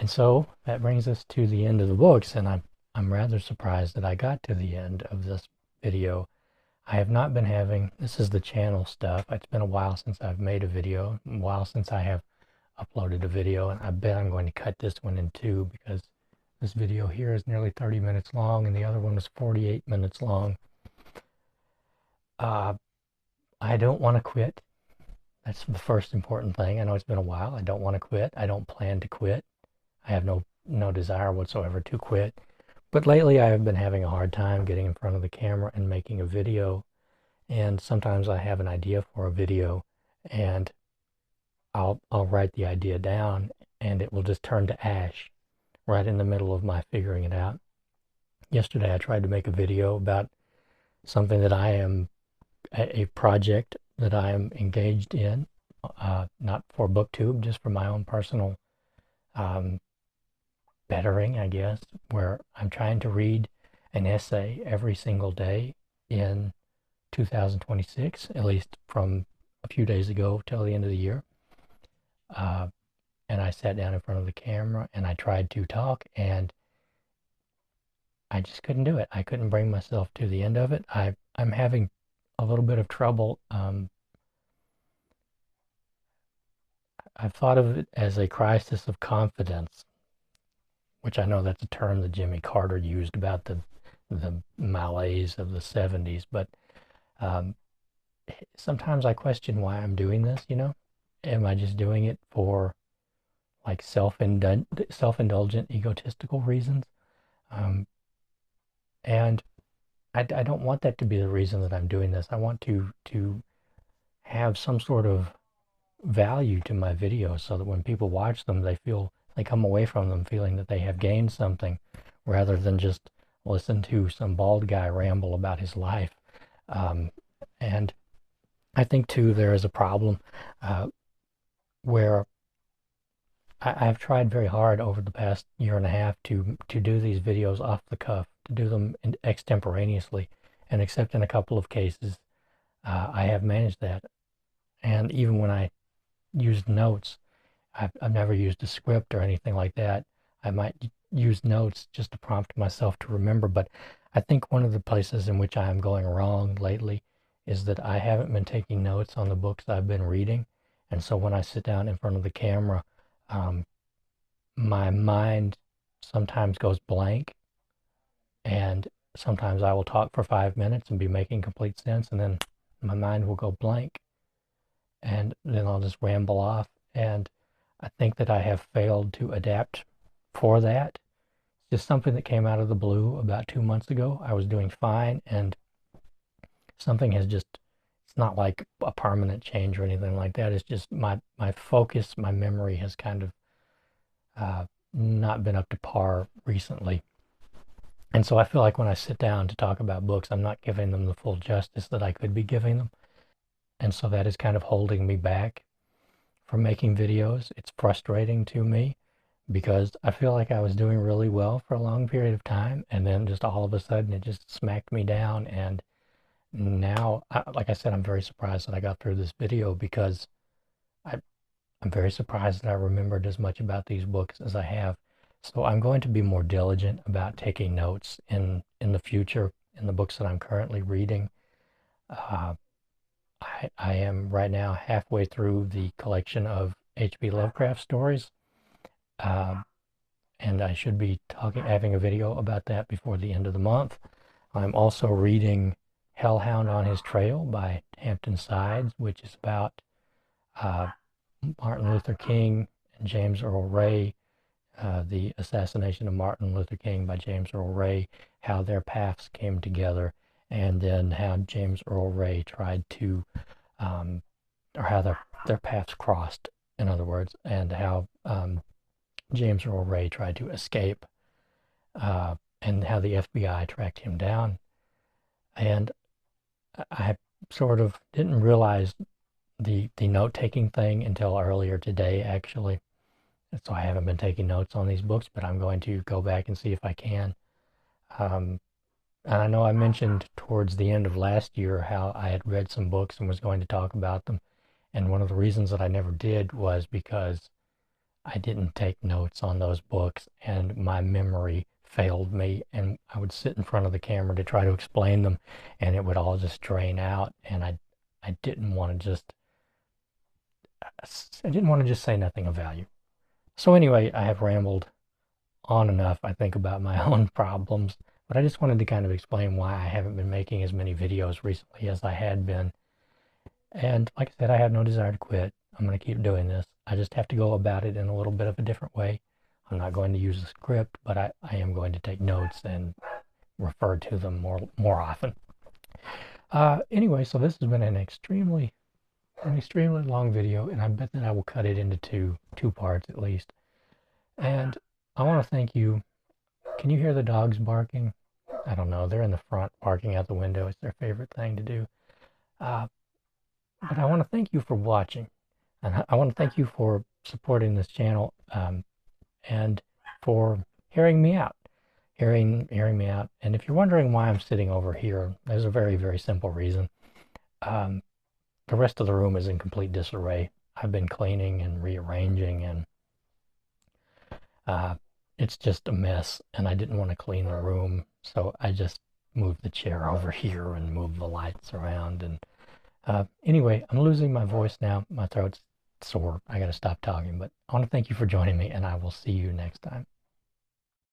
And so that brings us to the end of the books, and I'm rather surprised that I got to the end of this video. I have not been having, this is the channel stuff. It's been a while since I've made a video, a while since I have uploaded a video, and I bet I'm going to cut this one in two because this video here is nearly 30 minutes long and the other one was 48 minutes long. I don't want to quit. That's the first important thing. I know it's been a while. I don't want to quit. I don't plan to quit. I have no desire whatsoever to quit. But lately I have been having a hard time getting in front of the camera and making a video. And sometimes I have an idea for a video and I'll write the idea down and it will just turn to ash right in the middle of my figuring it out. Yesterday I tried to make a video about something that I am, a project that I am engaged in, not for Booktube, just for my own personal bettering, I guess, where I'm trying to read an essay every single day in 2026, at least from a few days ago till the end of the year. And I sat down in front of the camera and I tried to talk and I just couldn't do it. I couldn't bring myself to the end of it. I'm having a little bit of trouble. I've thought of it as a crisis of confidence, which I know that's a term that Jimmy Carter used about the malaise of the 70s, but sometimes I question why I'm doing this, you know? Am I just doing it for like self-indulgent, egotistical reasons? And I don't want that to be the reason that I'm doing this. I want to have some sort of value to my videos so that when people watch them, they come away from them feeling that they have gained something rather than just listen to some bald guy ramble about his life. And I think too there is a problem where I've tried very hard over the past year and a half to do these videos off the cuff, to do them extemporaneously, and except in a couple of cases, I have managed that. And even when I used notes, I've never used a script or anything like that. I might use notes just to prompt myself to remember, but I think one of the places in which I am going wrong lately is that I haven't been taking notes on the books I've been reading. And so when I sit down in front of the camera, my mind sometimes goes blank, and sometimes I will talk for 5 minutes and be making complete sense, and then my mind will go blank, and then I'll just ramble off. And I think that I have failed to adapt for that. It's just something that came out of the blue about 2 months ago. I was doing fine, and something has just, it's not like a permanent change or anything like that. It's just my focus, my memory has kind of not been up to par recently. And so I feel like when I sit down to talk about books, I'm not giving them the full justice that I could be giving them. And so that is kind of holding me back from making videos. It's frustrating to me because I feel like I was doing really well for a long period of time, and then just all of a sudden it just smacked me down. And now, like I said, I'm very surprised that I got through this video because I'm very surprised that I remembered as much about these books as I have. So I'm going to be more diligent about taking notes in the future in the books that I'm currently reading. I am right now halfway through the collection of H.P. Lovecraft stories, and I should be having a video about that before the end of the month. I'm also reading Hellhound on His Trail by Hampton Sides, which is about Martin Luther King and James Earl Ray, the assassination of Martin Luther King by James Earl Ray, how their paths came together, and then how James Earl Ray tried to, or how their paths crossed, in other words, and how James Earl Ray tried to escape, and how the FBI tracked him down. And I sort of didn't realize the note-taking thing until earlier today, actually. So I haven't been taking notes on these books, but I'm going to go back and see if I can. And I know I mentioned towards the end of last year how I had read some books and was going to talk about them. And one of the reasons that I never did was because I didn't take notes on those books, and my memory failed me, and I would sit in front of the camera to try to explain them, and it would all just drain out, and I didn't want to just say nothing of value. So anyway, I have rambled on enough, I think, about my own problems, but I just wanted to kind of explain why I haven't been making as many videos recently as I had been. And like I said, I have no desire to quit. I'm going to keep doing this. I just have to go about it in a little bit of a different way. I'm not going to use a script, but I am going to take notes and refer to them more often. Anyway, so this has been an extremely long video, and I bet that I will cut it into two parts at least. And I want to thank you. Can you hear the dogs barking? I don't know. They're in the front barking out the window. It's their favorite thing to do. But I want to thank you for watching. And I want to thank you for supporting this channel, and for hearing me out. Hearing me out. And if you're wondering why I'm sitting over here, there's a very, very simple reason. The rest of the room is in complete disarray. I've been cleaning and rearranging, and it's just a mess, and I didn't want to clean the room, so I just moved the chair over here and moved the lights around. And anyway, I'm losing my voice now. My throat's sore. I got to stop talking, but I want to thank you for joining me, and I will see you next time.